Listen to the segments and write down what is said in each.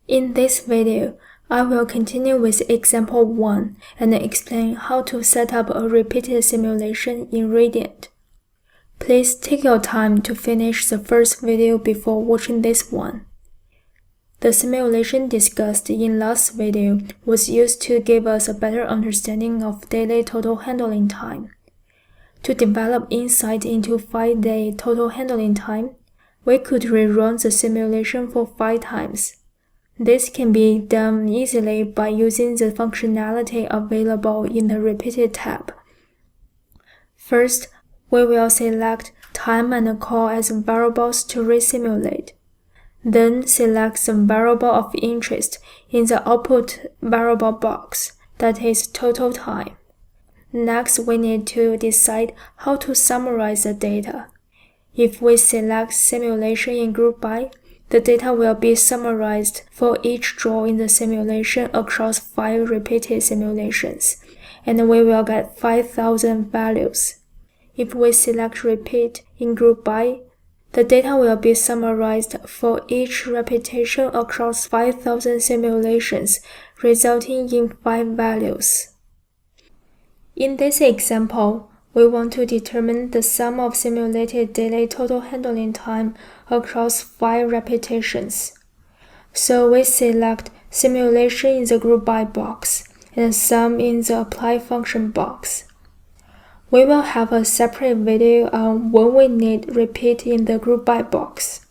In this video, I will continue with example 1 and explain how to set up a repeated simulation in Radiant. Please take your time to finish the first video before watching this one. The simulation discussed in last video was used to give us a better understanding of daily total handling time. To develop insight into 5-day total handling time, we could rerun the simulation for 5 times. This can be done easily by using the functionality available in the Repeated tab. First, we will select time and call as variables to resimulate. Then select the variable of interest in the output variable box, that is total time. Next, we need to decide how to summarize the data. If we select simulation in group by, the data will be summarized for each draw in the simulation across 5 repeated simulations, and we will get 5,000 values. If we select repeat in group by, the data will be summarized for each repetition across 5,000 simulations, resulting in 5 values. In this example, we want to determine the sum of simulated daily total handling time across 5 repetitions. So we select simulation in the group by box and sum in the apply function box. We will have a separate video on when we need repeat in the group by box.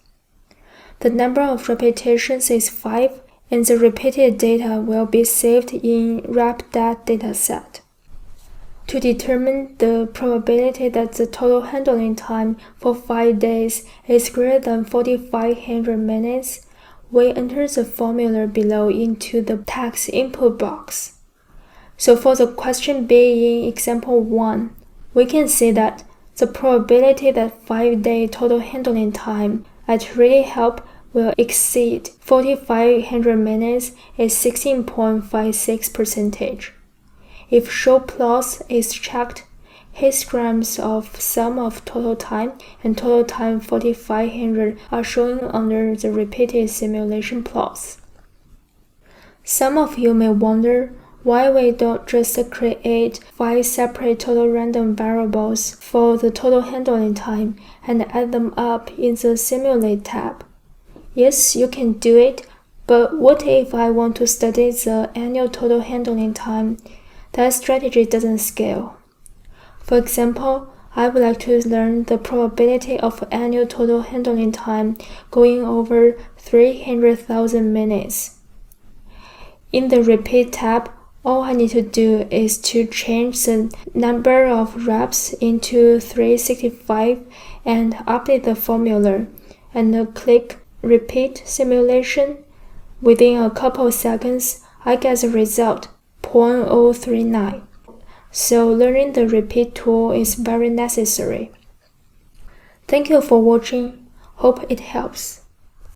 The number of repetitions is 5, and the repeated data will be saved in RepDat dataset. To determine the probability that the total handling time for 5 days is greater than 4,500 minutes, we enter the formula below into the text input box. So for the question B in example 1, we can see that the probability that 5-day total handling time at ReadyHelp will exceed 4,500 minutes is 16.56%. If show plots is checked, histograms of sum of total time and total time 4,500 are shown under the repeated simulation plots. Some of you may wonder why we don't just create 5 separate total random variables for the total handling time and add them up in the Simulate tab. Yes, you can do it, but what if I want to study the annual total handling time? That strategy doesn't scale. For example, I would like to learn the probability of annual total handling time going over 300,000 minutes. In the Repeat tab, all I need to do is to change the number of reps into 365 and update the formula, and click Repeat Simulation. Within a couple of seconds, I get the result 0.039. So learning the repeat tool is very necessary. Thank you for watching. Hope it helps.